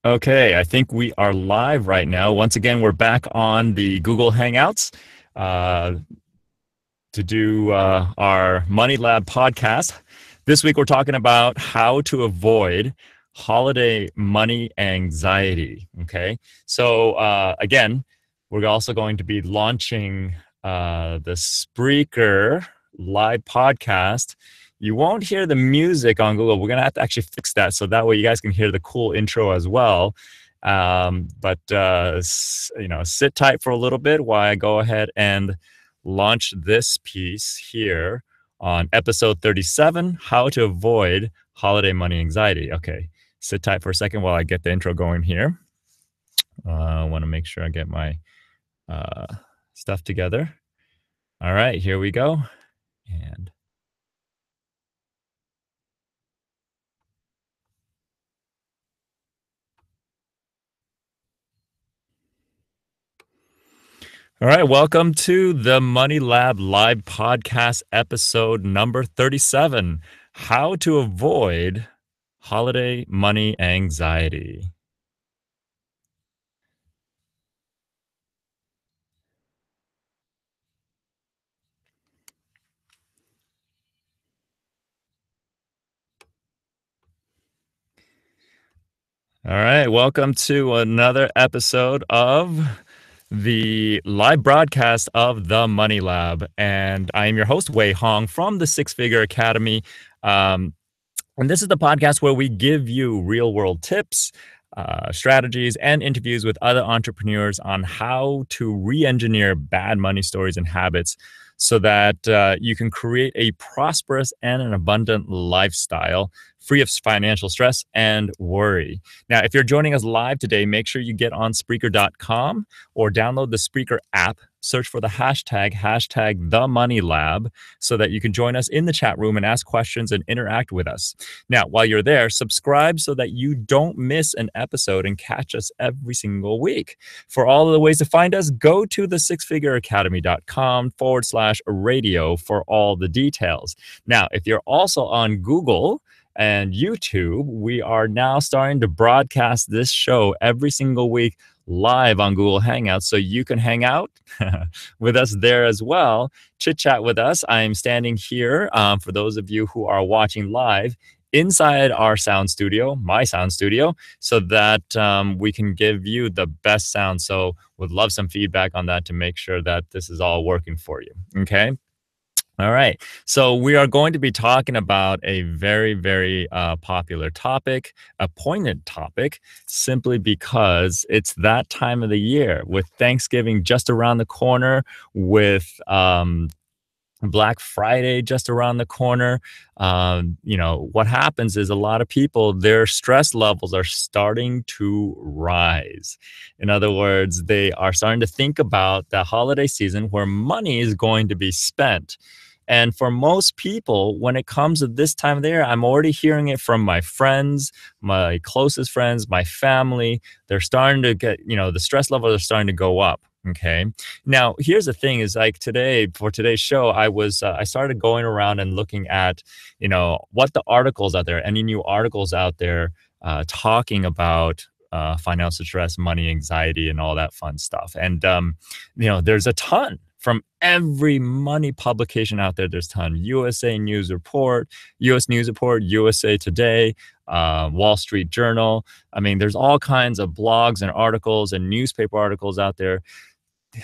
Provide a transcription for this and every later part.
Okay, I think we are live right now. Once again, we're back on the Google Hangouts uh, to do our Money Lab podcast. This week, we're talking about how to avoid holiday money anxiety. Okay, so again, we're also going to be launching the Spreaker live podcast. You won't hear the music on Google. We're going to have to actually fix that so that way you guys can hear the cool intro as well. Sit tight for a little bit while I go ahead and launch this piece here on episode 37, How to Avoid Holiday Money Anxiety. Okay, sit tight for a second while I get the intro going here. I want to make sure I get my stuff together. All right, here we go. And all right, welcome to the Money Lab live podcast episode number 37, How to Avoid Holiday Money Anxiety. All right, welcome to another episode of the live broadcast of the Money Lab. And I am your host, Wei Hong from the Six Figure Academy. And this is the podcast where we give you real world tips, strategies, and interviews with other entrepreneurs on how to re-engineer bad money stories and habits so that you can create a prosperous and an abundant lifestyle free of financial stress and worry. Now, if you're joining us live today, make sure you get on Spreaker.com or download the Spreaker app. Search for the hashtag #TheMoneyLab so that you can join us in the chat room and ask questions and interact with us. Now, while you're there, subscribe so that you don't miss an episode and catch us every single week. For all of the ways to find us, go to the sixfigureacademy.com/radio for all the details. Now, if you're also on Google and YouTube, we are now starting to broadcast this show every single week live on Google Hangouts, so you can hang out with us there as well, chit chat with us. I am standing here for those of you who are watching live inside our sound studio, my sound studio, so that we can give you the best sound. So would love some feedback on that to make sure that this is all working for you. Okay. All right. So we are going to be talking about a very, very popular topic, a poignant topic, simply because it's that time of the year with Thanksgiving just around the corner, with Black Friday just around the corner. What happens is a lot of people, their stress levels are starting to rise. In other words, they are starting to think about the holiday season where money is going to be spent. And for most people, when it comes to this time of the year, I'm already hearing it from my friends, my closest friends, my family. They're starting to get, the stress levels are starting to go up. Okay. Now, here's the thing is like today, for today's show, I started going around and looking at, what the articles out there, any new articles out there talking about financial stress, money anxiety, and all that fun stuff. And, there's a ton from every money publication out there. There's a ton. USA News Report, US News Report, USA Today, Wall Street Journal. I mean, there's all kinds of blogs and articles and newspaper articles out there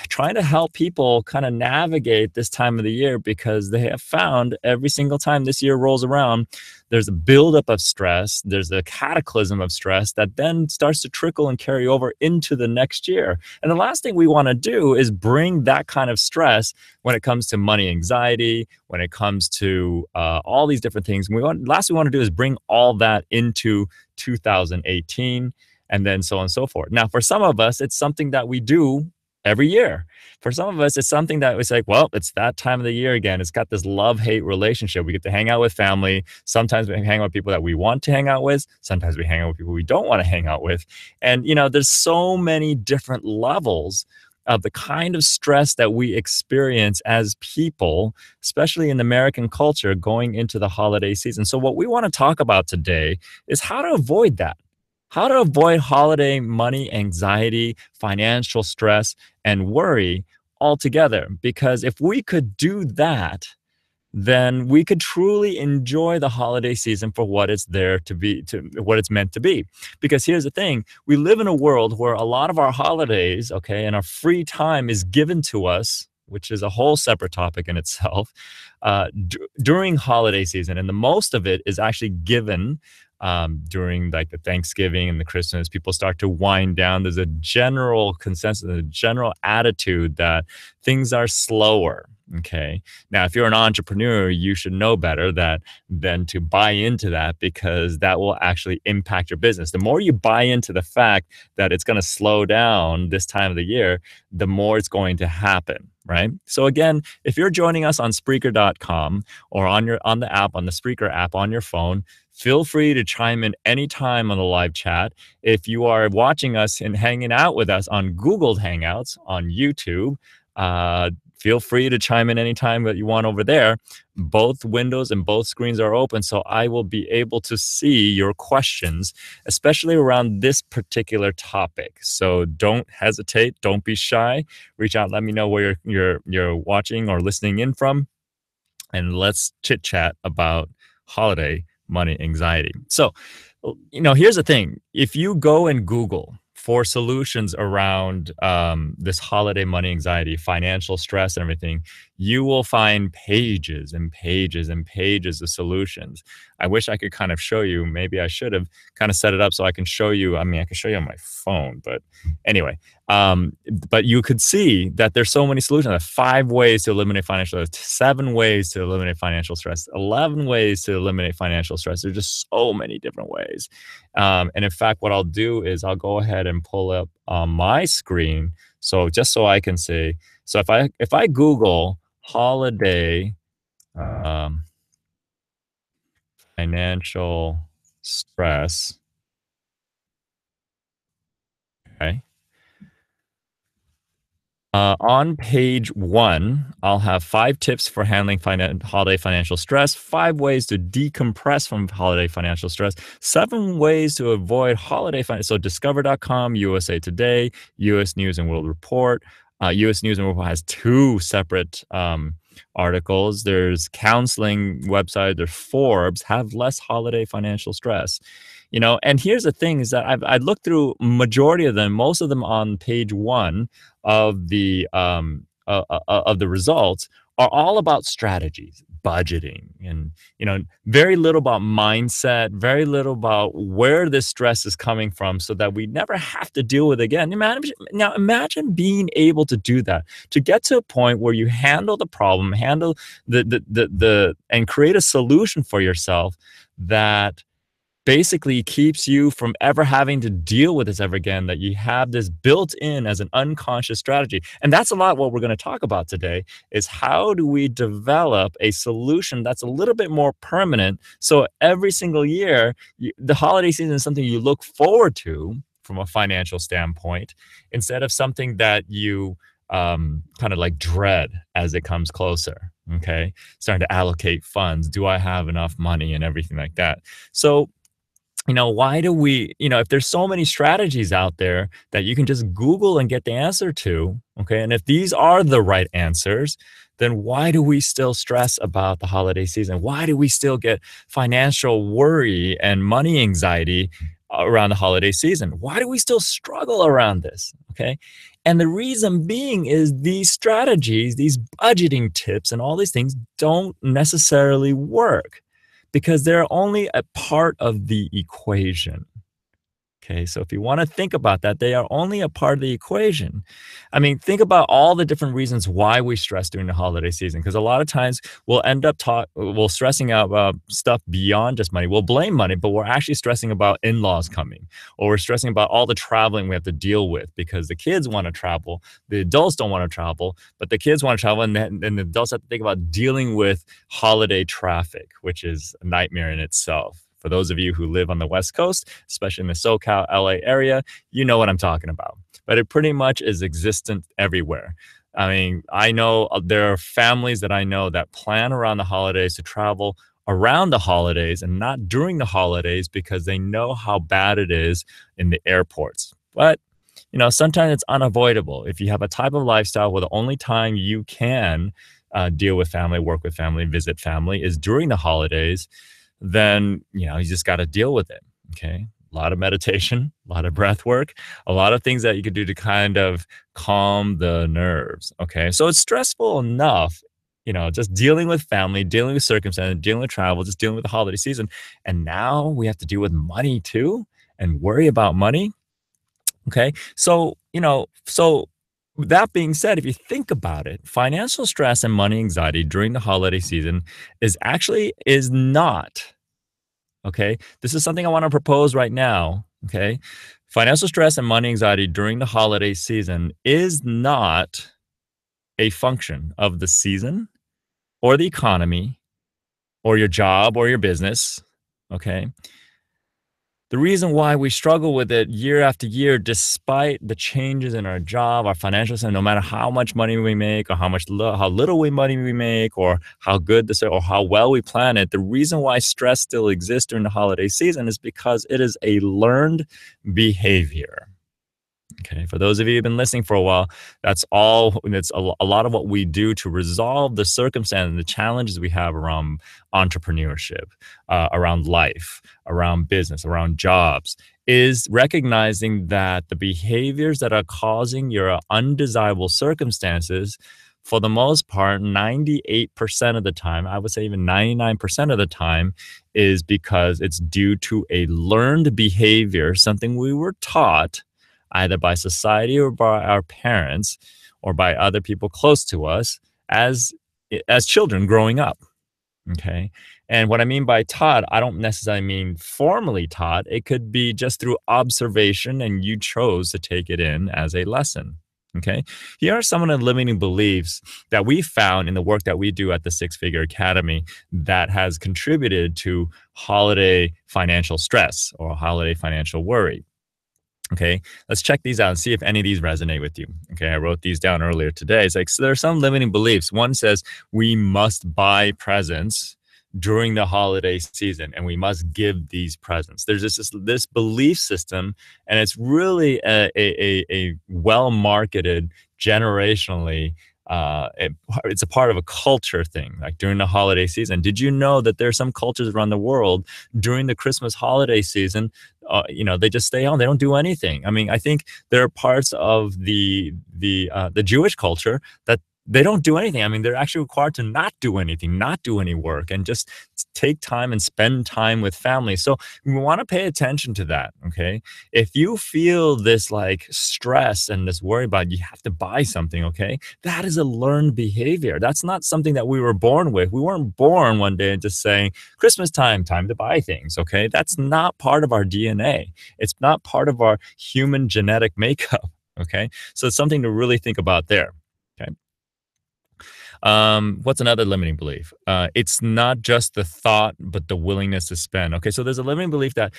trying to help people kind of navigate this time of the year, because they have found every single time this year rolls around, there's a buildup of stress, there's a cataclysm of stress that then starts to trickle and carry over into the next year. And the last thing we want to do is bring that kind of stress when it comes to money anxiety, when it comes to all these different things. Last thing we want to do is bring all that into 2018 and then so on and so forth. Now, for some of us, it's something that we do every year. For some of us, it's something that was like, well, it's that time of the year again. It's got this love-hate relationship. We get to hang out with family. Sometimes we hang out with people that we want to hang out with. Sometimes we hang out with people we don't want to hang out with. And, there's so many different levels of the kind of stress that we experience as people, especially in American culture, going into the holiday season. So what we want to talk about today is how to avoid that. how to avoid holiday money anxiety, financial stress, and worry altogether. Because if we could do that, then we could truly enjoy the holiday season for what it's there to be, to what it's meant to be. Because here's the thing, we live in a world where a lot of our holidays, okay, and our free time is given to us, which is a whole separate topic in itself, during holiday season. And the most of it is actually given during like the Thanksgiving and the Christmas. People start to wind down. There's a general consensus, a general attitude that things are slower. Okay. Now, if you're an entrepreneur, you should know better that than to buy into that, because that will actually impact your business. The more you buy into the fact that it's going to slow down this time of the year, the more it's going to happen. Right. So again, if you're joining us on Spreaker.com or on the app, on the Spreaker app on your phone, feel free to chime in anytime on the live chat. If you are watching us and hanging out with us on Google Hangouts on YouTube, feel free to chime in anytime that you want over there. Both windows and both screens are open, so I will be able to see your questions, especially around this particular topic. So don't hesitate, don't be shy. Reach out, let me know where you're watching or listening in from, and let's chit chat about holiday money anxiety. So, here's the thing. If you go and Google for solutions around this holiday money anxiety, financial stress, and everything, you will find pages and pages and pages of solutions. I wish I could kind of show you. Maybe I should have kind of set it up so I can show you. I mean, I can show you on my phone, but anyway. But you could see that there's so many solutions. 5 ways to eliminate financial stress, 7 ways to eliminate financial stress, 11 ways to eliminate financial stress. There's just so many different ways. And in fact, what I'll do is I'll go ahead and pull up on my screen. So just so I can see. So if I Google holiday financial stress, okay. On page 1, I'll have 5 tips for handling holiday financial stress, 5 ways to decompress from holiday financial stress, 7 ways to avoid holiday financial. So Discover.com, USA Today, US News and World Report. US News and World Report has 2 separate articles. There's counseling website. There's Forbes. Have less holiday financial stress. And here's the thing is that I looked through majority of them, most of them on page 1 of the results are all about strategies, budgeting, and very little about mindset, very little about where this stress is coming from, so that we never have to deal with it again. Imagine being able to do that, to get to a point where you handle the problem, handle and create a solution for yourself that basically keeps you from ever having to deal with this ever again, that you have this built in as an unconscious strategy. And that's a lot what we're going to talk about today, is how do we develop a solution that's a little bit more permanent, so every single year, the holiday season is something you look forward to from a financial standpoint, instead of something that you kind of like dread as it comes closer. Okay, starting to allocate funds. Do I have enough money and everything like that? So why do we, if there's so many strategies out there that you can just Google and get the answer to, okay, and if these are the right answers, then why do we still stress about the holiday season? Why do we still get financial worry and money anxiety around the holiday season? Why do we still struggle around this? Okay. And the reason being is these strategies, these budgeting tips and all these things don't necessarily work, because they're only a part of the equation. Okay, so if you want to think about that, they are only a part of the equation. I mean, think about all the different reasons why we stress during the holiday season, because a lot of times we'll end up stressing out about stuff beyond just money. We'll blame money, but we're actually stressing about in-laws coming, or we're stressing about all the traveling we have to deal with because the kids want to travel, the adults don't want to travel, but the kids want to travel, and the adults have to think about dealing with holiday traffic, which is a nightmare in itself. For those of you who live on the West Coast, especially in the SoCal, LA area, you know what I'm talking about. But it pretty much is existent everywhere. I mean, I know there are families that I know that plan around the holidays to travel around the holidays and not during the holidays because they know how bad it is in the airports. But sometimes it's unavoidable. If you have a type of lifestyle where the only time you can deal with family, work with family, visit family is during the holidays, then you just got to deal with it. Okay. A lot of meditation, a lot of breath work, a lot of things that you could do to kind of calm the nerves. Okay. So it's stressful enough, just dealing with family, dealing with circumstances, dealing with travel, just dealing with the holiday season. And now we have to deal with money too and worry about money. Okay. So that being said, if you think about it, financial stress and money anxiety during the holiday season is not, okay. This is something I want to propose right now. Okay. Financial stress and money anxiety during the holiday season is not a function of the season or the economy or your job or your business. Okay. The reason why we struggle with it year after year, despite the changes in our job, our financial system, no matter how much money we make or how little money we make or how good this or how well we plan it, the reason why stress still exists during the holiday season is because it is a learned behavior. Okay, for those of you who've been listening for a while, that's all. It's a lot of what we do to resolve the circumstance and the challenges we have around entrepreneurship, around life, around business, around jobs, is recognizing that the behaviors that are causing your undesirable circumstances, for the most part, 98% of the time, I would say even 99% of the time, is because it's due to a learned behavior, something we were taught either by society or by our parents or by other people close to us as children growing up. Okay. And what I mean by taught, I don't necessarily mean formally taught. It could be just through observation and you chose to take it in as a lesson. Okay. Here are some of the limiting beliefs that we found in the work that we do at the Six Figure Academy that has contributed to holiday financial stress or holiday financial worry. Okay, let's check these out and see if any of these resonate with you. Okay, I wrote these down earlier today. It's like, so there are some limiting beliefs. One says we must buy presents during the holiday season and we must give these presents. There's this belief system, and it's really a well-marketed generationally. It's a part of a culture thing, like during the holiday season. Did you know that there are some cultures around the world during the Christmas holiday season, they just stay home. They don't do anything. I mean, I think there are parts of the Jewish culture that they don't do anything. I mean, they're actually required to not do anything, not do any work, and just take time and spend time with family. So we want to pay attention to that. Okay. If you feel this like stress and this worry about you have to buy something, okay, that is a learned behavior. That's not something that we were born with. We weren't born one day and just saying, Christmas time to buy things. Okay. That's not part of our DNA. It's not part of our human genetic makeup. Okay. So it's something to really think about there. Okay. What's another limiting belief? It's not just the thought, but the willingness to spend. Okay, so there's a limiting belief that,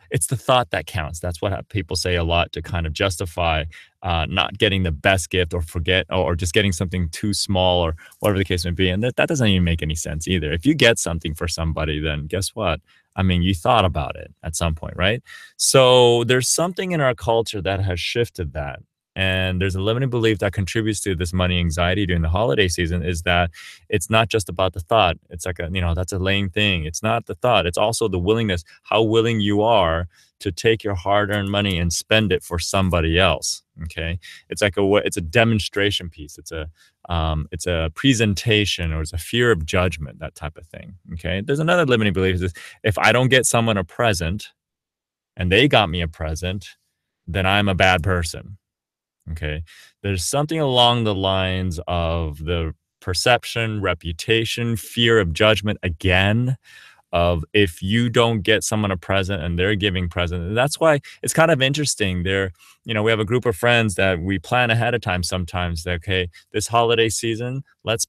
it's the thought that counts. That's what people say a lot to kind of justify not getting the best gift or just getting something too small or whatever the case may be. And that doesn't even make any sense either. If you get something for somebody, then guess what? I mean, you thought about it at some point, right? So there's something in our culture that has shifted that. And there's a limiting belief that contributes to this money anxiety during the holiday season is that it's not just about the thought. It's like that's a lame thing. It's not the thought. It's also the willingness, how willing you are to take your hard-earned money and spend it for somebody else. Okay. It's like it's a demonstration piece. It's a presentation, or it's a fear of judgment, that type of thing. Okay. There's another limiting belief is if I don't get someone a present and they got me a present, then I'm a bad person. Okay. There's something along the lines of the perception, reputation, fear of judgment again, of if you don't get someone a present and they're giving present. And that's why it's kind of interesting. We have a group of friends that we plan ahead of time sometimes that, okay, this holiday season, let's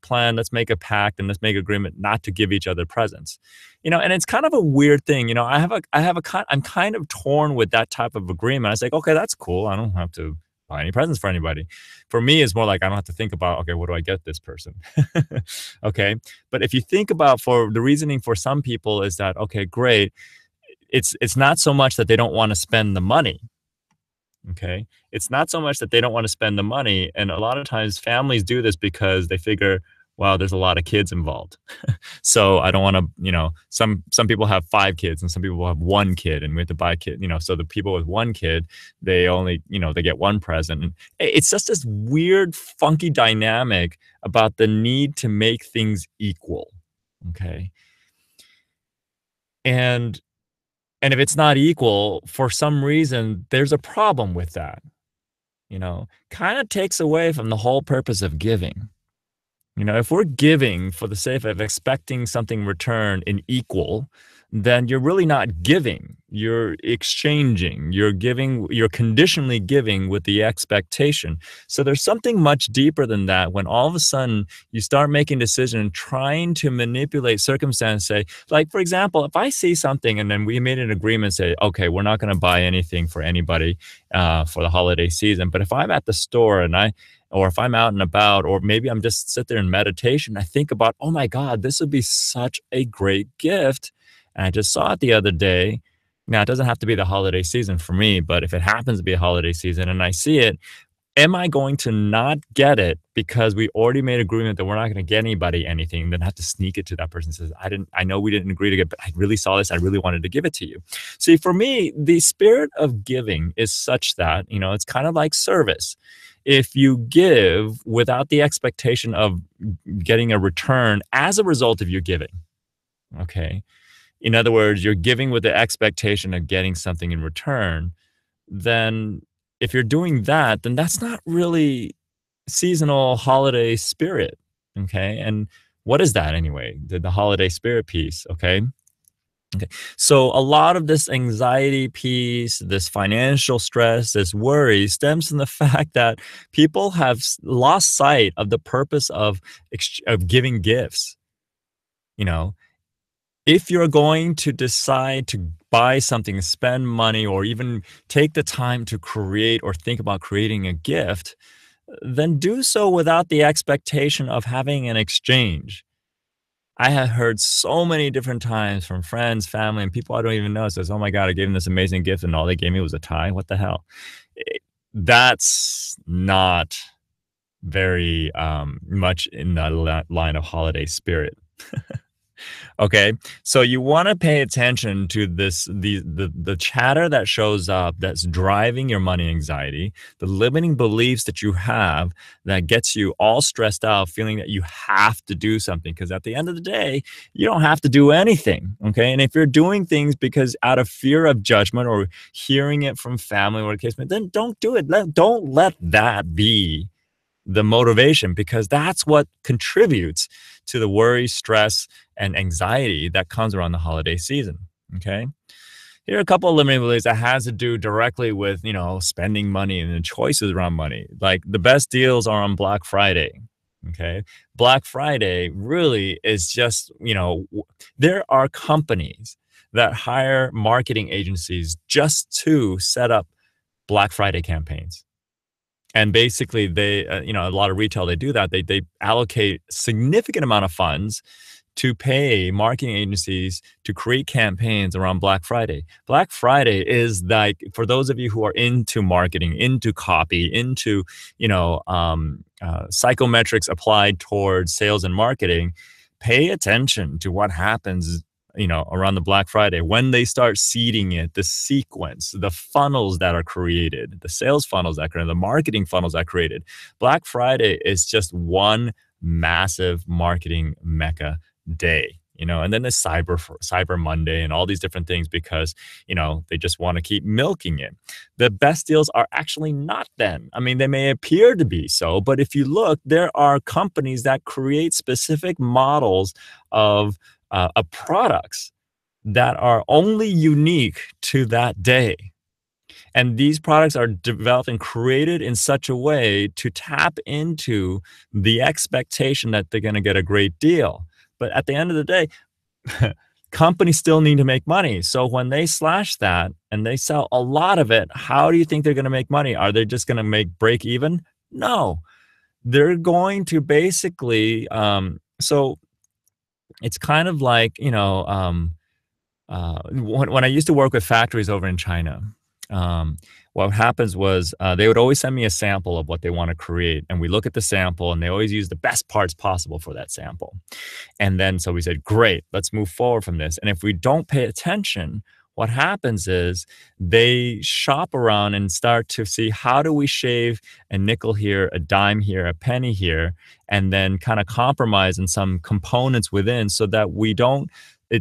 make a pact and let's make agreement not to give each other presents. And it's kind of a weird thing. I'm kind of torn with that type of agreement. I was like, okay, that's cool. I don't have to buy any presents for anybody. For me, it's more like I don't have to think about, okay, what do I get this person? Okay. But if you think about for the reasoning for some people is that, okay, great. It's not so much that they don't want to spend the money. Okay. It's not so much that they don't want to spend the money. And a lot of times families do this because they figure, wow, there's a lot of kids involved. So I don't want to, some people have 5 kids and some people will have 1 kid and we have to buy a kid, so the people with 1 kid, they only, they get one present. And it's just this weird, funky dynamic about the need to make things equal. Okay. And if it's not equal, for some reason, there's a problem with that, kind of takes away from the whole purpose of giving. If we're giving for the sake of expecting something returned in equal, then you're really not giving. You're exchanging. You're giving, you're conditionally giving with the expectation. So there's something much deeper than that when all of a sudden you start making decisions, trying to manipulate circumstance, say, like, for example, if I see something and then we made an agreement, say, okay, we're not going to buy anything for anybody for the holiday season. But if I'm at the store or if I'm out and about, or maybe I'm just sit there in meditation, I think about, oh my God, this would be such a great gift. And I just saw it the other day. Now, it doesn't have to be the holiday season for me, but if it happens to be a holiday season and I see it, am I going to not get it because we already made agreement that we're not going to get anybody anything, then have to sneak it to that person and says, I know we didn't agree to get, but I really saw this. I really wanted to give it to you. See, for me, the spirit of giving is such that, it's kind of like service. If you give without the expectation of getting a return as a result of your giving, okay? In other words, you're giving with the expectation of getting something in return, then if you're doing that, then that's not really seasonal holiday spirit, okay? And what is that anyway? The holiday spirit piece, okay? Okay. So a lot of this anxiety piece, this financial stress, this worry stems from the fact that people have lost sight of the purpose of giving gifts. If you're going to decide to buy something, spend money, or even take the time to create or think about creating a gift, then do so without the expectation of having an exchange. I have heard so many different times from friends, family, and people I don't even know says, oh my God, I gave them this amazing gift and all they gave me was a tie. What the hell? That's not very much in the line of holiday spirit. Okay, so you want to pay attention to the chatter that shows up that's driving your money anxiety, the limiting beliefs that you have that gets you all stressed out, feeling that you have to do something. Because at the end of the day, you don't have to do anything. Okay, and if you're doing things because out of fear of judgment or hearing it from family or the case, then don't do it. Don't let that be the motivation, because that's what contributes to the worry, stress, and anxiety that comes around the holiday season. Okay. Here are a couple of limiting beliefs that has to do directly with, spending money and the choices around money. Like the best deals are on Black Friday. Okay. Black Friday really is just, there are companies that hire marketing agencies just to set up Black Friday campaigns. And basically they, a lot of retail, they do that. They allocate significant amount of funds to pay marketing agencies to create campaigns around Black Friday. Black Friday is like, for those of you who are into marketing, into copy, into, psychometrics applied towards sales and marketing, pay attention to what happens around the Black Friday, when they start seeding it, the sequence, the funnels that are created, the sales funnels that are created, the marketing funnels that are created. Black Friday is just one massive marketing mecca day, and then there's Cyber Monday and all these different things because, they just want to keep milking it. The best deals are actually not then. I mean, they may appear to be so, but if you look, there are companies that create specific models of products that are only unique to that day. And these products are developed and created in such a way to tap into the expectation that they're going to get a great deal. But at the end of the day, companies still need to make money. So when they slash that and they sell a lot of it, how do you think they're going to make money? Are they just going to make break even? No, they're going to basically, so it's kind of like, when I used to work with factories over in China, um, what happens was they would always send me a sample of what they want to create. And we look at the sample and they always use the best parts possible for that sample. And then so we said, great, let's move forward from this. And if we don't pay attention, what happens is they shop around and start to see how do we shave a nickel here, a dime here, a penny here, and then kind of compromise in some components within so that we don't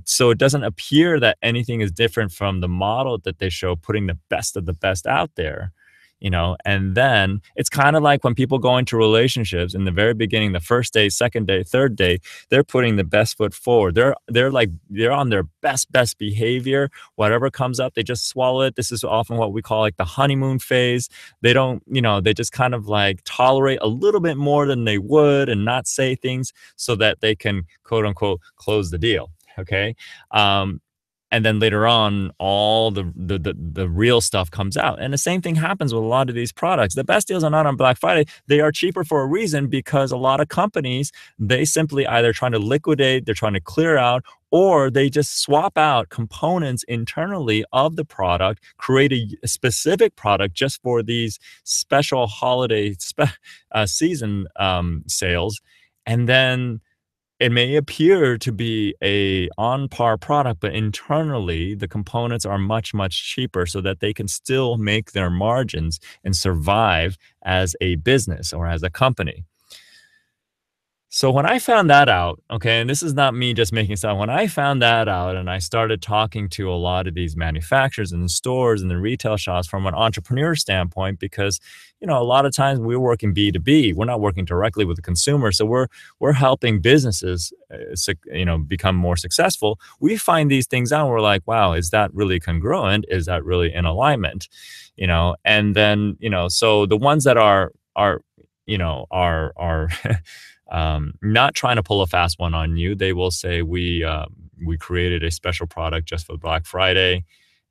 so it doesn't appear that anything is different from the model that they show, putting the best of the best out there. And then it's kind of like when people go into relationships in the very beginning, the first day, second day, third day, they're putting the best foot forward. They're on their best behavior. Whatever comes up, they just swallow it. This is often what we call like the honeymoon phase. They don't, they just kind of like tolerate a little bit more than they would and not say things so that they can quote unquote close the deal. Okay. And then later on, all the real stuff comes out. And the same thing happens with a lot of these products. The best deals are not on Black Friday. They are cheaper for a reason because a lot of companies, they simply either trying to liquidate, they're trying to clear out, or they just swap out components internally of the product, create a specific product just for these special holiday season sales. And then it may appear to be a on par product, but internally the components are much, much cheaper so that they can still make their margins and survive as a business or as a company. So when I found that out, okay, and this is not me just making stuff, when I found that out and I started talking to a lot of these manufacturers and the stores and the retail shops from an entrepreneur standpoint, because, a lot of times we're working B2B, we're not working directly with the consumer. So we're helping businesses, become more successful. We find these things out. And we're like, wow, is that really congruent? Is that really in alignment? And then, so the ones that are not trying to pull a fast one on you. They will say we created a special product just for Black Friday,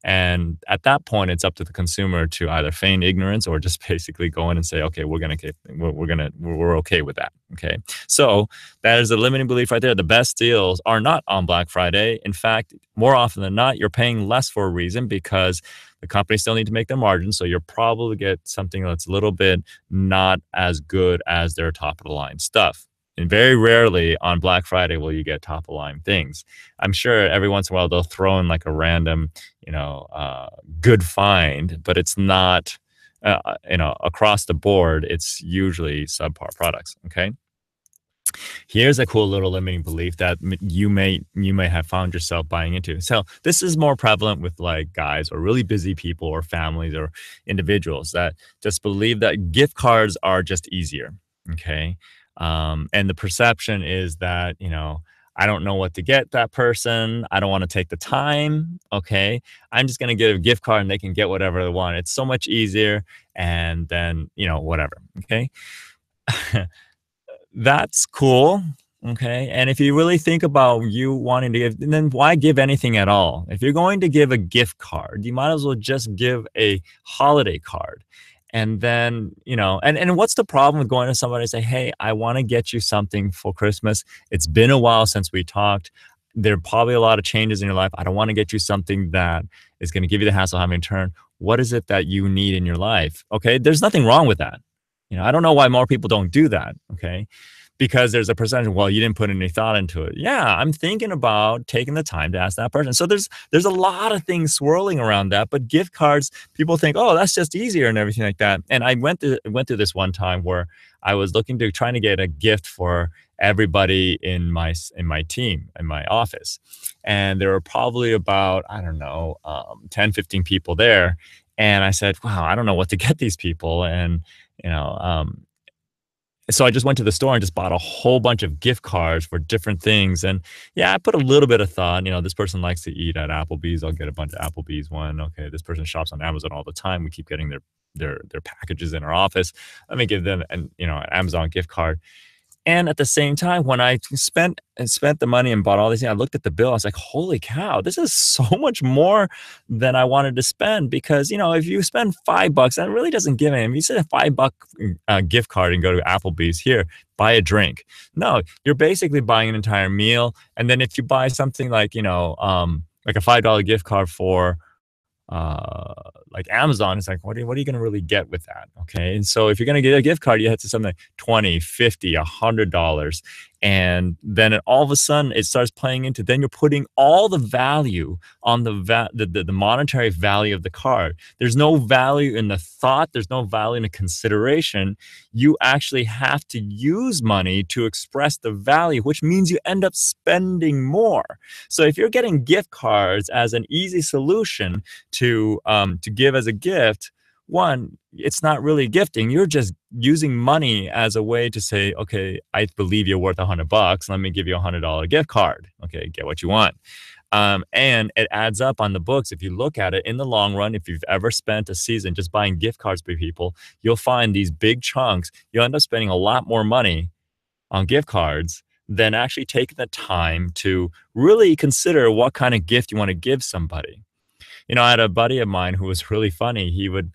and at that point, it's up to the consumer to either feign ignorance or just basically go in and say, okay, we're okay with that. Okay, so that is a limiting belief right there. The best deals are not on Black Friday. In fact, more often than not, you're paying less for a reason because the companies still need to make their margins, so you'll probably get something that's a little bit not as good as their top of the line stuff. And very rarely on Black Friday will you get top of line things. I'm sure every once in a while they'll throw in like a random, good find, but it's not, across the board, it's usually subpar products. Okay. Here's a cool little limiting belief that you may have found yourself buying into. So this is more prevalent with like guys or really busy people or families or individuals that just believe that gift cards are just easier. Okay. And the perception is that, I don't know what to get that person. I don't want to take the time. Okay. I'm just going to get a gift card and they can get whatever they want. It's so much easier. And then, whatever. Okay. That's cool. Okay. And if you really think about you wanting to give, then why give anything at all? If you're going to give a gift card, you might as well just give a holiday card. And then, and what's the problem with going to somebody and say, hey, I want to get you something for Christmas. It's been a while since we talked. There are probably a lot of changes in your life. I don't want to get you something that is going to give you the hassle of having to turn. What is it that you need in your life? Okay. There's nothing wrong with that. I don't know why more people don't do that. Okay. Because there's a percentage, well, you didn't put any thought into it. Yeah, I'm thinking about taking the time to ask that person. So there's a lot of things swirling around that. But gift cards, people think, oh, that's just easier and everything like that. And I went through this one time where I was trying to get a gift for everybody in my team, in my office. And there were probably about, 10, 15 people there. And I said, wow, I don't know what to get these people. And, so I just went to the store and just bought a whole bunch of gift cards for different things. And yeah, I put a little bit of thought, this person likes to eat at Applebee's. I'll get a bunch of Applebee's one. Okay. This person shops on Amazon all the time. We keep getting their packages in our office. Let me give them an Amazon gift card. And at the same time, when I spent the money and bought all these things, I looked at the bill. I was like, "Holy cow, this is so much more than I wanted to spend." Because if you spend $5, that really doesn't give anything. If you say a $5 gift card and go to Applebee's, here, buy a drink. No, you're basically buying an entire meal. And then if you buy something like like a $5 gift card for uh like Amazon, it's like what are you going to really get with that? Okay. And so if you're going to get a gift card, you have to something like 20, 50, $100. And then all of a sudden it starts playing into, then you're putting all the value on the monetary value of the card. There's no value in the thought, there's no value in the consideration. You actually have to use money to express the value, which means you end up spending more. So if you're getting gift cards as an easy solution to give as a gift, one, it's not really gifting. You're just using money as a way to say, okay, I believe you're worth $100. Let me give you $100 gift card. Okay, get what you want. And it adds up on the books. If you look at it in the long run, if you've ever spent a season just buying gift cards for people, you'll find these big chunks. You'll end up spending a lot more money on gift cards than actually taking the time to really consider what kind of gift you want to give somebody. I had a buddy of mine who was really funny. He would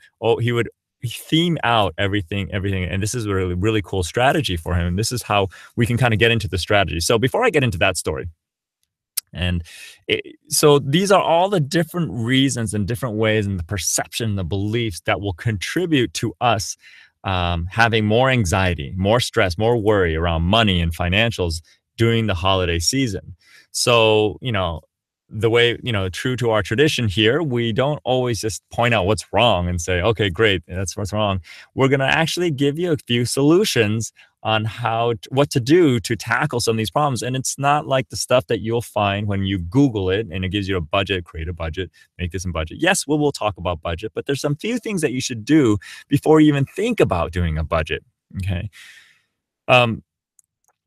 theme out everything, and this is a really, really cool strategy for him. This is how we can kind of get into the strategy. So before I get into that story, so these are all the different reasons and different ways and the perception, the beliefs that will contribute to us having more anxiety, more stress, more worry around money and financials during the holiday season. So, the way, true to our tradition here, we don't always just point out what's wrong and say, okay, great, that's what's wrong. We're going to actually give you a few solutions on what to do to tackle some of these problems. And it's not like the stuff that you'll find when you Google it and it gives you a budget, create a budget, make this in budget. Yes, we'll talk about budget, but there's some few things that you should do before you even think about doing a budget. Okay.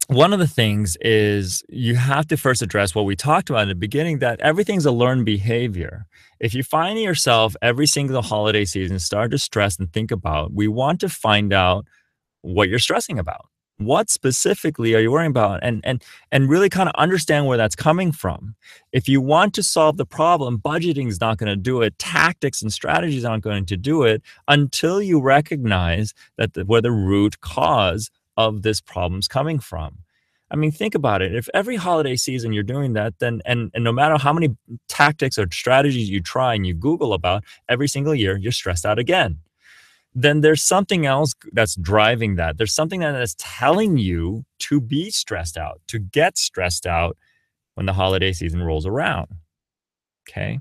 One of the things is you have to first address what we talked about in the beginning, that everything's a learned behavior. If you find yourself every single holiday season start to stress and think about, we want to find out what you're stressing about. What specifically are you worrying about? And really kind of understand where that's coming from. If you want to solve the problem, budgeting is not going to do it. Tactics and strategies aren't going to do it until you recognize that where the root cause of this problem's coming from. I mean, think about it. If every holiday season you're doing that, then and no matter how many tactics or strategies you try and you Google about, every single year you're stressed out again. Then there's something else that's driving that. There's something that is telling you to be stressed out, to get stressed out when the holiday season rolls around. Okay.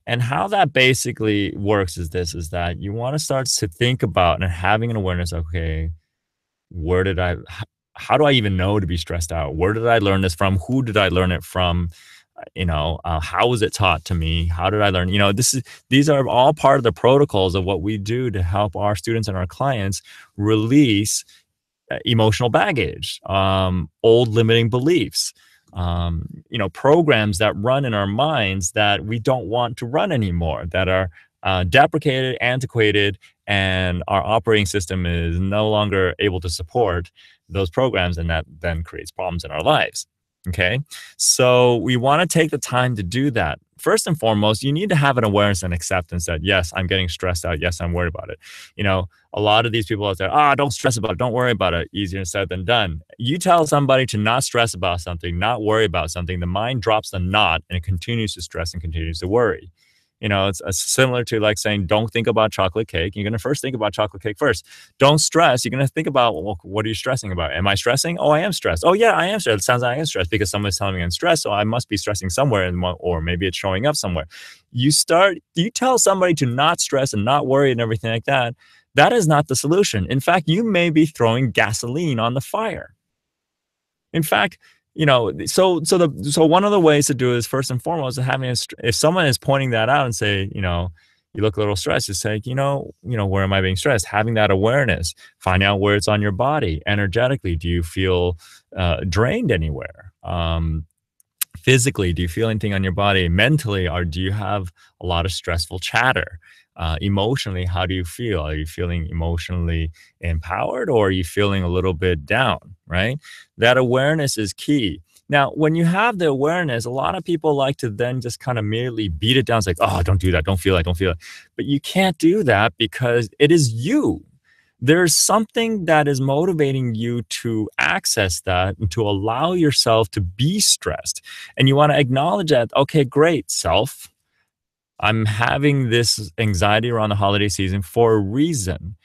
And how that basically works is that you want to start to think about and having an awareness, okay, how do I even know to be stressed out? Where did I learn this from? Who did I learn it from? How was it taught to me? How did I learn? These are all part of the protocols of what we do to help our students and our clients release emotional baggage, old limiting beliefs, programs that run in our minds that we don't want to run anymore, that are deprecated, antiquated, and our operating system is no longer able to support those programs, and that then creates problems in our lives. Okay, so we want to take the time to do that. First and foremost, you need to have an awareness and acceptance that, yes, I'm getting stressed out. Yes, I'm worried about it. A lot of these people out there, don't stress about it. Don't worry about it. Easier said than done. You tell somebody to not stress about something, not worry about something, the mind drops the knot and it continues to stress and continues to worry. It's similar to like saying, don't think about chocolate cake. You're going to first think about chocolate cake first. Don't stress. You're going to think about, well, what are you stressing about? Am I stressing? Oh, I am stressed. Oh, yeah, I am stressed. It sounds like I am stressed because someone's telling me I'm stressed. So I must be stressing somewhere, or maybe it's showing up somewhere. You tell somebody to not stress and not worry and everything like that. That is not the solution. In fact, you may be throwing gasoline on the fire. In fact, so one of the ways to do it is, first and foremost, if someone is pointing that out and say, you look a little stressed, just say, where am I being stressed? Having that awareness, find out where it's on your body. Energetically, do you feel drained anywhere? Physically, do you feel anything on your body? Mentally, or do you have a lot of stressful chatter? Emotionally, how do you feel? Are you feeling emotionally empowered, or are you feeling a little bit down, right? That awareness is key. Now, when you have the awareness, a lot of people like to then just kind of merely beat it down. It's like, oh, don't do that. Don't feel it. Don't feel it. But you can't do that because it is you. There's something that is motivating you to access that and to allow yourself to be stressed. And you want to acknowledge that, okay, great, self. I'm having this anxiety around the holiday season for a reason.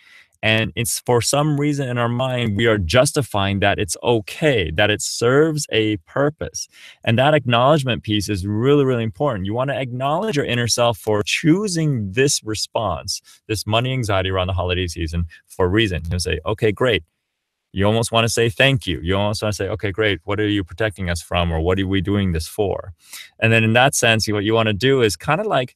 And it's for some reason in our mind, we are justifying that it's okay, that it serves a purpose. And that acknowledgement piece is really, really important. You want to acknowledge your inner self for choosing this response, this money anxiety around the holiday season for a reason. You say, okay, great. You almost want to say thank you. You almost want to say, okay, great. What are you protecting us from? Or what are we doing this for? And then in that sense, what you want to do is kind of like,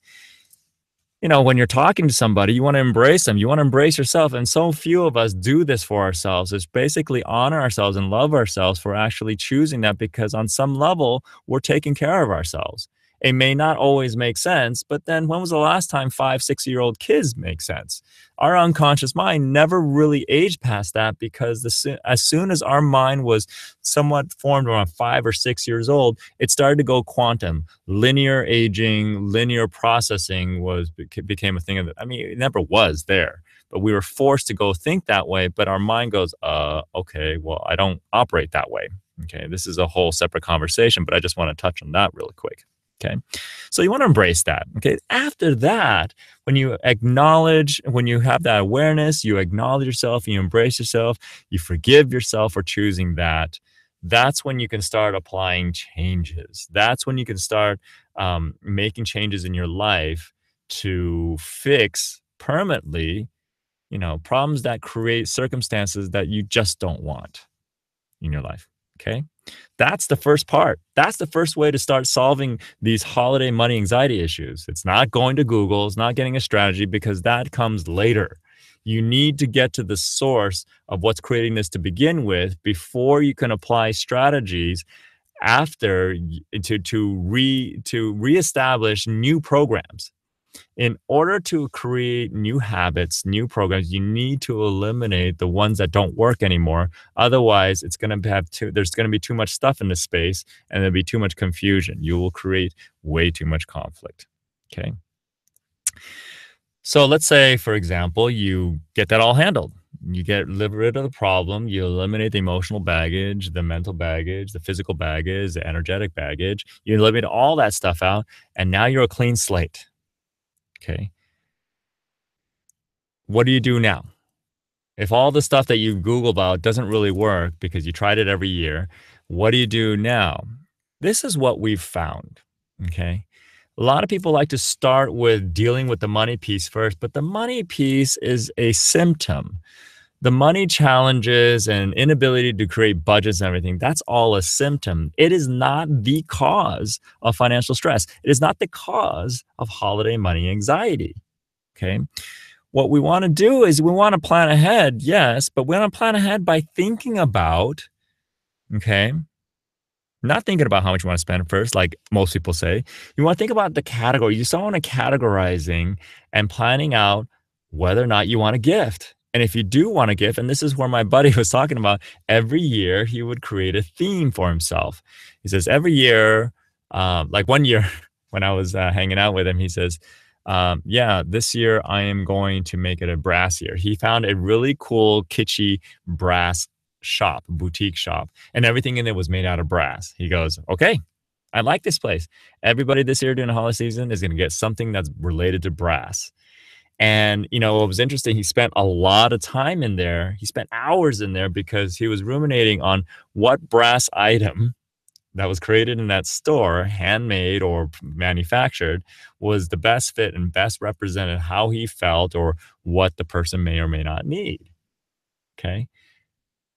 when you're talking to somebody, you want to embrace them. You want to embrace yourself. And so few of us do this for ourselves. It's basically honor ourselves and love ourselves for actually choosing that, because on some level, we're taking care of ourselves. It may not always make sense, but then when was the last time 5, 6-year-old kids make sense? Our unconscious mind never really aged past that, because as soon as our mind was somewhat formed around 5 or 6 years old, it started to go quantum. Linear aging, linear processing became a thing of it. I mean, it never was there, but we were forced to go think that way. But our mind goes, okay, well, I don't operate that way. Okay, this is a whole separate conversation, but I just want to touch on that really quick. Okay. So you want to embrace that. Okay. After that, when you have that awareness, you acknowledge yourself, you embrace yourself, you forgive yourself for choosing that. That's when you can start applying changes. That's when you can start making changes in your life to fix permanently, problems that create circumstances that you just don't want in your life. Okay. That's the first part. That's the first way to start solving these holiday money anxiety issues. It's not going to Google, it's not getting a strategy, because that comes later. You need to get to the source of what's creating this to begin with before you can apply strategies after to reestablish new programs. In order to create new habits, new programs, you need to eliminate the ones that don't work anymore. Otherwise, there's going to be too much stuff in the space, and there'll be too much confusion. You will create way too much conflict. Okay. So let's say, for example, you get that all handled. You get rid of the problem. You eliminate the emotional baggage, the mental baggage, the physical baggage, the energetic baggage. You eliminate all that stuff out, and now you're a clean slate. Okay. What do you do now? If all the stuff that you Google about doesn't really work because you tried it every year, what do you do now? This is what we've found. Okay. A lot of people like to start with dealing with the money piece first, but the money piece is a symptom. The money challenges and inability to create budgets and everything, that's all a symptom. It is not the cause of financial stress. It is not the cause of holiday money anxiety. Okay. What we want to do is we want to plan ahead, yes, but we want to plan ahead by thinking about, okay, not thinking about how much you want to spend first, like most people say. You want to think about the category. You start want to categorizing and planning out whether or not you want a gift. And if you do want a gift, and this is where my buddy was talking about, every year he would create a theme for himself. He says every year, like one year when I was hanging out with him, he says, yeah, this year I am going to make it a brass year. He found a really cool, kitschy brass shop, boutique shop, and everything in it was made out of brass. He goes, okay, I like this place. Everybody this year during the holiday season is going to get something that's related to brass. And, what was interesting, he spent a lot of time in there. He spent hours in there because he was ruminating on what brass item that was created in that store, handmade or manufactured, was the best fit and best represented how he felt or what the person may or may not need. Okay.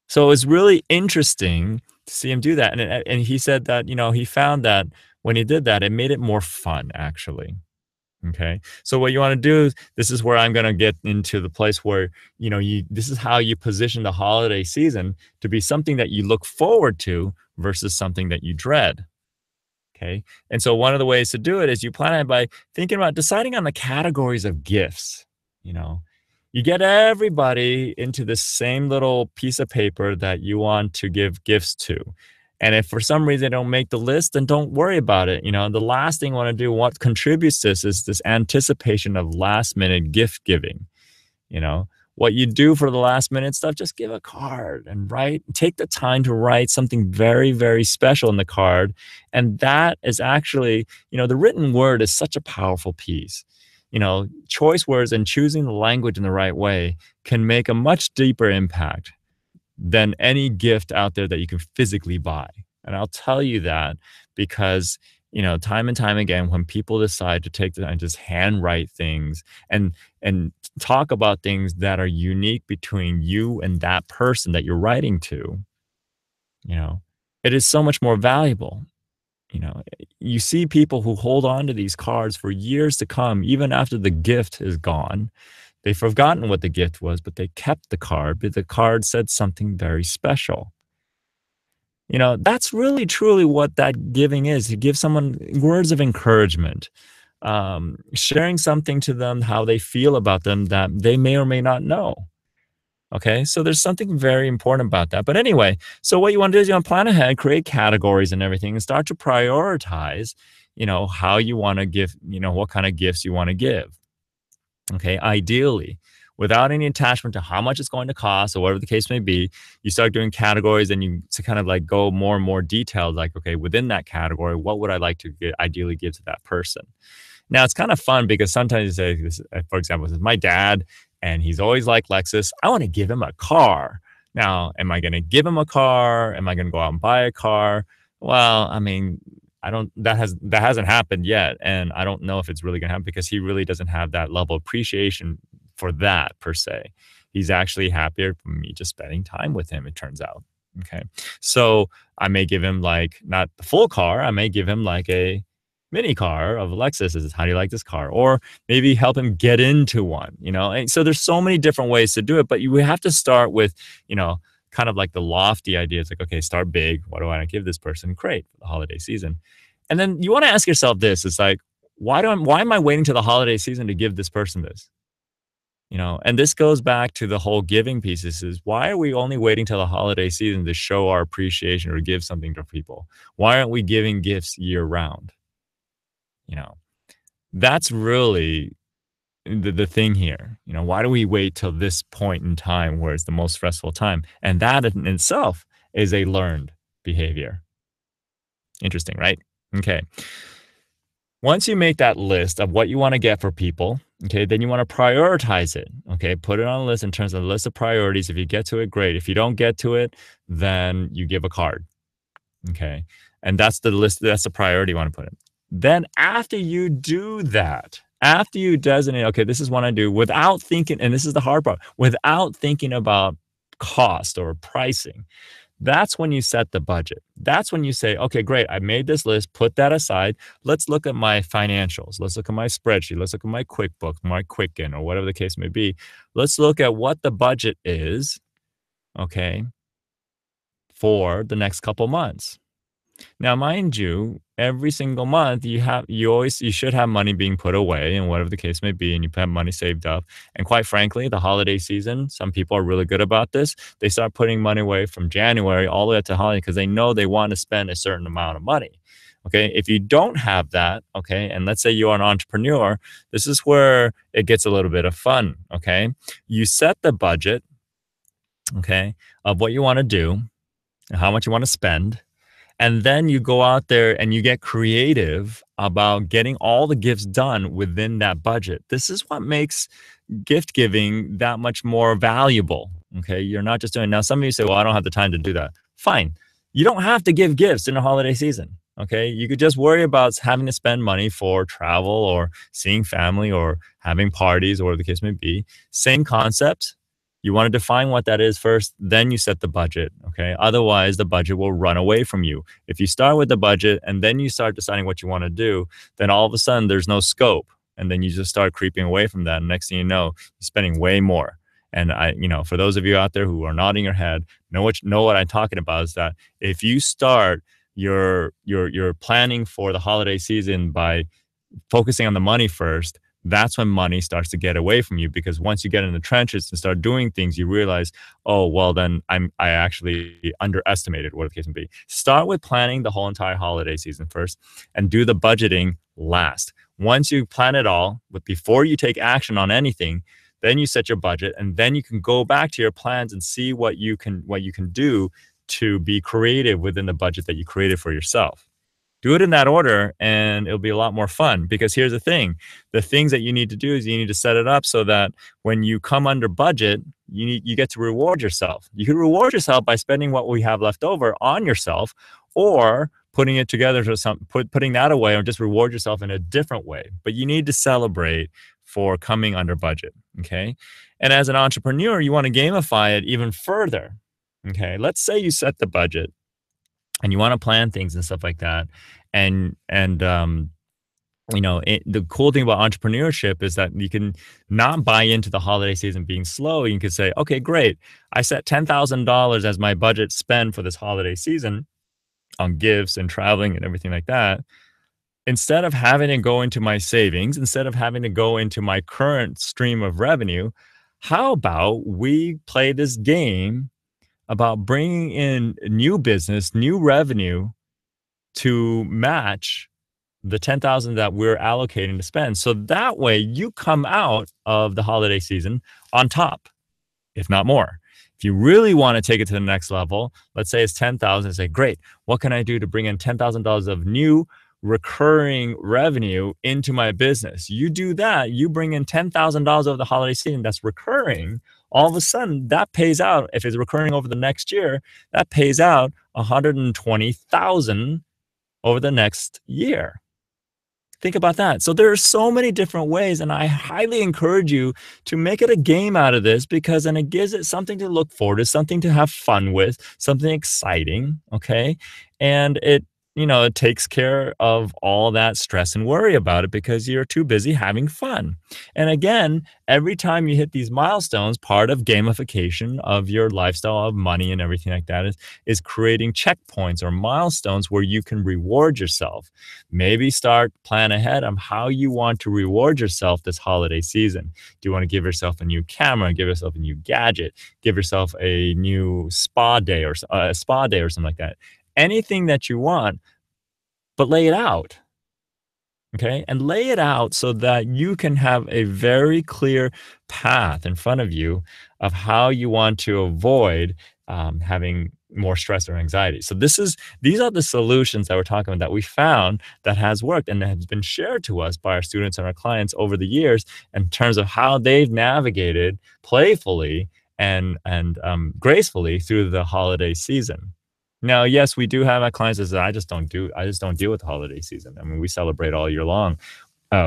So it's really interesting to see him do that. And he said that, he found that when he did that, it made it more fun, actually. Okay. So what you want to do, this is where I'm going to get into the place where, this is how you position the holiday season to be something that you look forward to versus something that you dread. Okay. And so one of the ways to do it is you plan it by thinking about deciding on the categories of gifts. You know, you get everybody into the same little piece of paper that you want to give gifts to. And if for some reason they don't make the list, then don't worry about it. You know, the last thing you want to do, what contributes to this is this anticipation of last minute gift giving. You know, what you do for the last minute stuff, just give a card and take the time to write something very, very special in the card. And that is actually, the written word is such a powerful piece. Choice words and choosing the language in the right way can make a much deeper impact than any gift out there that you can physically buy. And I'll tell you that because, time and time again, when people decide to take the time to just handwrite things and talk about things that are unique between you and that person that you're writing to, you know, it is so much more valuable. You see people who hold on to these cards for years to come, even after the gift is gone. They've forgotten what the gift was, but they kept the card because the card said something very special. That's really truly what that giving is. You give someone words of encouragement, sharing something to them, how they feel about them that they may or may not know. Okay, so there's something very important about that. But anyway, so what you want to do is you want to plan ahead, create categories and everything, and start to prioritize, how you want to give, what kind of gifts you want to give. Okay, ideally, without any attachment to how much it's going to cost or whatever the case may be, you start doing categories and you to kind of like go more and more detailed, like, okay, within that category, what would I like to ideally give to that person? Now, it's kind of fun because sometimes you say, this, for example, this is my dad, and he's always liked Lexus. I want to give him a car. Now, am I going to give him a car? Am I going to go out and buy a car? Well, I mean, that hasn't happened yet. And I don't know if it's really going to happen because he really doesn't have that level of appreciation for that per se. He's actually happier for me just spending time with him, it turns out. Okay. So I may give him like not the full car. I may give him like a mini car of Lexus. Is how do you like this car? Or maybe help him get into one, And so there's so many different ways to do it, but you have to start with, kind of like the lofty idea. It's like, okay, start big. What do I want to give this person? Great for the holiday season. And then you want to ask yourself this. It's like, why am I waiting to the holiday season to give this person this? And this goes back to the whole giving pieces is why are we only waiting till the holiday season to show our appreciation or give something to people? Why aren't we giving gifts year round? That's really the thing here. Why do we wait till this point in time where it's the most stressful time? And that in itself is a learned behavior. Interesting, right? Okay. Once you make that list of what you want to get for people, okay, then you want to prioritize it. Okay, put it on a list in terms of a list of priorities. If you get to it, great. If you don't get to it, then you give a card. Okay. And that's the list, that's the priority you want to put in. Then after you do that, after you designate, okay, this is what I do without thinking, and this is the hard part, without thinking about cost or pricing, that's when you set the budget. That's when you say, okay, great, I made this list, put that aside. Let's look at my financials. Let's look at my spreadsheet. Let's look at my QuickBooks, my Quicken, or whatever the case may be. Let's look at what the budget is, okay, for the next couple months. Now, mind you, every single month you should have money being put away and whatever the case may be, and you have money saved up. And quite frankly, the holiday season, some people are really good about this. They start putting money away from January all the way up to holiday because they know they want to spend a certain amount of money. Okay, if you don't have that, okay, and let's say you're an entrepreneur, this is where it gets a little bit of fun. Okay, you set the budget, okay, of what you want to do and how much you want to spend. And then you go out there and you get creative about getting all the gifts done within that budget. This is what makes gift giving that much more valuable. Okay. You're not just doing, now some of you say, well, I don't have the time to do that. Fine. You don't have to give gifts in the holiday season. Okay. You could just worry about having to spend money for travel or seeing family or having parties or whatever the case may be. Same concept. You want to define what that is first, then you set the budget, okay? Otherwise, the budget will run away from you. If you start with the budget and then you start deciding what you want to do, then all of a sudden there's no scope. And then you just start creeping away from that. And next thing you know, you're spending way more. And for those of you out there who are nodding your head, know what I'm talking about is that if you start you're planning for the holiday season by focusing on the money first, that's when money starts to get away from you, because once you get in the trenches and start doing things, you realize, oh, well, then I actually underestimated, what the case may be. Start with planning the whole entire holiday season first and do the budgeting last. Once you plan it all, but before you take action on anything, then you set your budget, and then you can go back to your plans and see what you can do to be creative within the budget that you created for yourself. Do it in that order, and it'll be a lot more fun, because here's the things that you need to do is you need to set it up so that when you come under budget, you get to reward yourself. You can reward yourself by spending what we have left over on yourself, or putting it together to putting that away, or just reward yourself in a different way. But you need to celebrate for coming under budget. Okay. And as an entrepreneur, you want to gamify it even further. Okay. Let's say you set the budget and you want to plan things and stuff like that. And the cool thing about entrepreneurship is that you can not buy into the holiday season being slow. You can say, okay, great. I set $10,000 as my budget spend for this holiday season on gifts and traveling and everything like that. Instead of having to go into my savings, instead of having to go into my current stream of revenue, how about we play this game about bringing in new business, new revenue to match the 10,000 that we're allocating to spend. So that way you come out of the holiday season on top, if not more. If you really want to take it to the next level, let's say it's 10,000, say, great, what can I do to bring in $10,000 of new recurring revenue into my business? You do that, you bring in $10,000 over the holiday season that's recurring. All of a sudden that pays out. If it's recurring over the next year, that pays out 120,000 over the next year. Think about that. So there are so many different ways, and I highly encourage you to make it a game out of this, because then it gives it something to look forward to, something to have fun with, something exciting, okay? And it takes care of all that stress and worry about it, because you're too busy having fun. And again, every time you hit these milestones, part of gamification of your lifestyle, of money and everything like that, is creating checkpoints or milestones where you can reward yourself. Maybe plan ahead on how you want to reward yourself this holiday season. Do you want to give yourself a new camera, give yourself a new gadget, give yourself a new spa day or something like that? Anything that you want, but lay it out. Okay. And lay it out so that you can have a very clear path in front of you of how you want to avoid having more stress or anxiety. So these are the solutions that we're talking about that we found that has worked and that has been shared to us by our students and our clients over the years in terms of how they've navigated playfully and gracefully through the holiday season. Now, yes, we do have our clients that say, I just don't deal with the holiday season. I mean, we celebrate all year long.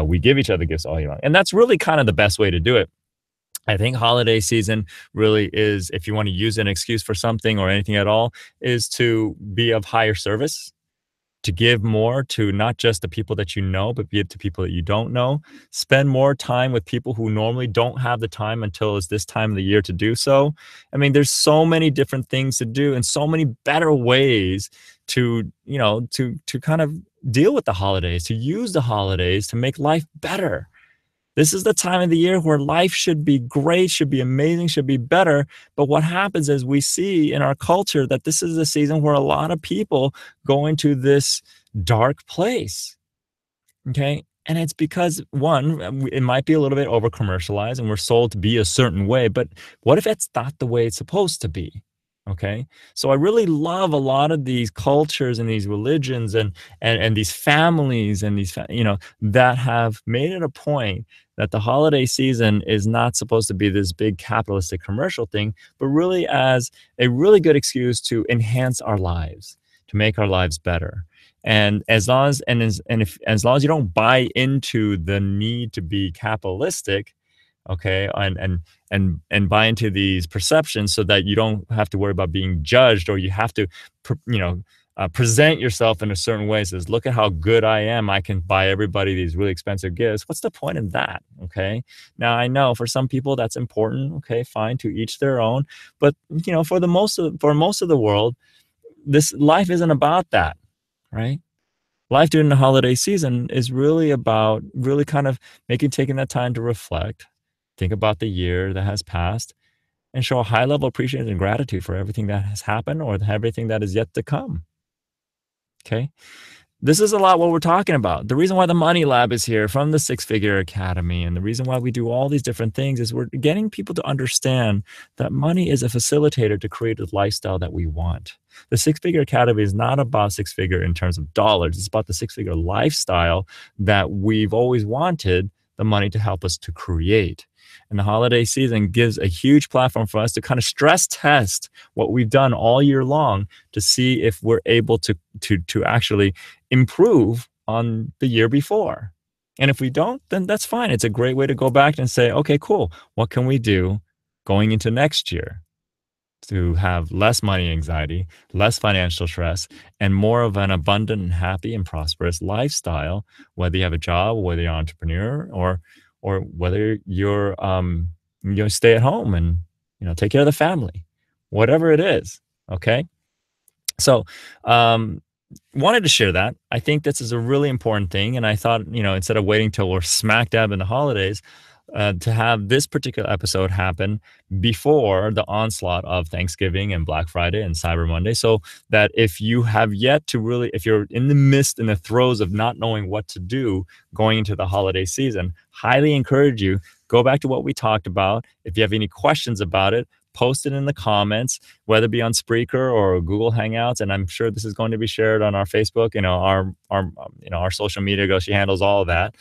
We give each other gifts all year long. And that's really kind of the best way to do it. I think holiday season really is, if you want to use an excuse for something or anything at all, is to be of higher service, to give more to not just the people that you know, but give to people that you don't know. Spend more time with people who normally don't have the time until it's this time of the year to do so. I mean, there's so many different things to do and so many better ways to kind of deal with the holidays, to use the holidays to make life better. This is the time of the year where life should be great, should be amazing, should be better. But what happens is we see in our culture that this is a season where a lot of people go into this dark place. Okay. And it's because, one, it might be a little bit over commercialized and we're sold to be a certain way. But what if it's not the way it's supposed to be? Okay. So I really love a lot of these cultures and these religions and these families and these, that have made it a point that the holiday season is not supposed to be this big capitalistic commercial thing, but really as a really good excuse to enhance our lives, to make our lives better. And as long as you don't buy into the need to be capitalistic, okay, and buy into these perceptions so that you don't have to worry about being judged, or you have to, present yourself in a certain way. Says, look at how good I am. I can buy everybody these really expensive gifts. What's the point in that? Okay. Now I know for some people that's important. Okay, fine, to each their own. But for most of the world, this life isn't about that. right? Life during the holiday season is really about really kind of taking that time to reflect, think about the year that has passed, and show a high level appreciation and gratitude for everything that has happened or everything that is yet to come. Okay. This is a lot what we're talking about. The reason why the Money Lab is here from the Six Figure Academy and the reason why we do all these different things is we're getting people to understand that money is a facilitator to create a lifestyle that we want. The Six Figure Academy is not about six figure in terms of dollars. It's about the six figure lifestyle that we've always wanted the money to help us to create. And the holiday season gives a huge platform for us to kind of stress test what we've done all year long to see if we're able to actually improve on the year before. And if we don't, then that's fine. It's a great way to go back and say, okay, cool. What can we do going into next year to have less money anxiety, less financial stress, and more of an abundant and happy and prosperous lifestyle, whether you have a job, whether you're an entrepreneur, or whether you're stay at home and take care of the family, whatever it is. Okay. So wanted to share that. I think this is a really important thing. And I thought, instead of waiting till we're smack dab in the holidays, to have this particular episode happen before the onslaught of Thanksgiving and Black Friday and Cyber Monday. So that if you have yet to really, if you're in the throes of not knowing what to do going into the holiday season, highly encourage you, go back to what we talked about. If you have any questions about it, post it in the comments, whether it be on Spreaker or Google Hangouts. And I'm sure this is going to be shared on our Facebook, our social media, she handles all of that.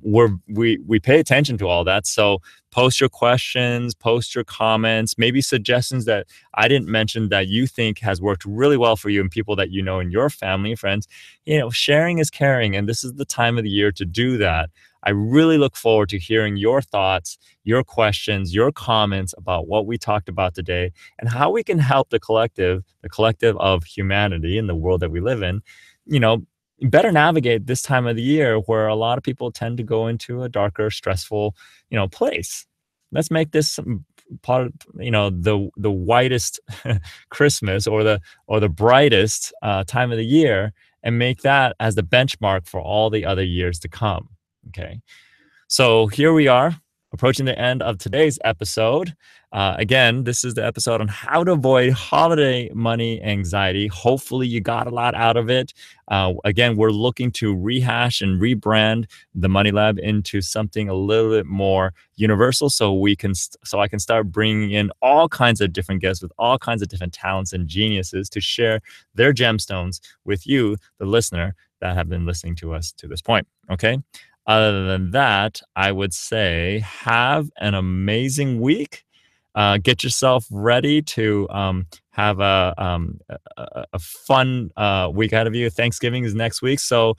We pay attention to all that. So post your questions, post your comments, maybe suggestions that I didn't mention that you think has worked really well for you and people that you know in your family and friends. Sharing is caring, and this is the time of the year to do that. I really look forward to hearing your thoughts, your questions, your comments about what we talked about today and how we can help the collective of humanity in the world that we live in, better navigate this time of the year where a lot of people tend to go into a darker, stressful, place. Let's make this part of, the whitest Christmas or the brightest time of the year and make that as the benchmark for all the other years to come. Okay. So here we are approaching the end of today's episode. Again, this is the episode on how to avoid holiday money anxiety. Hopefully you got a lot out of it. Again, we're looking to rehash and rebrand the Money Lab into something a little bit more universal so I can start bringing in all kinds of different guests with all kinds of different talents and geniuses to share their gemstones with you, the listener, that have been listening to us to this point. Okay. Other than that, I would say have an amazing week. Get yourself ready to have a fun week ahead of you. Thanksgiving is next week. So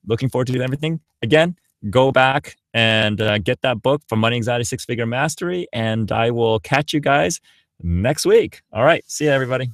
looking forward to everything. Again, go back and get that book from Money Anxiety Six Figure Mastery. And I will catch you guys next week. All right. See you, everybody.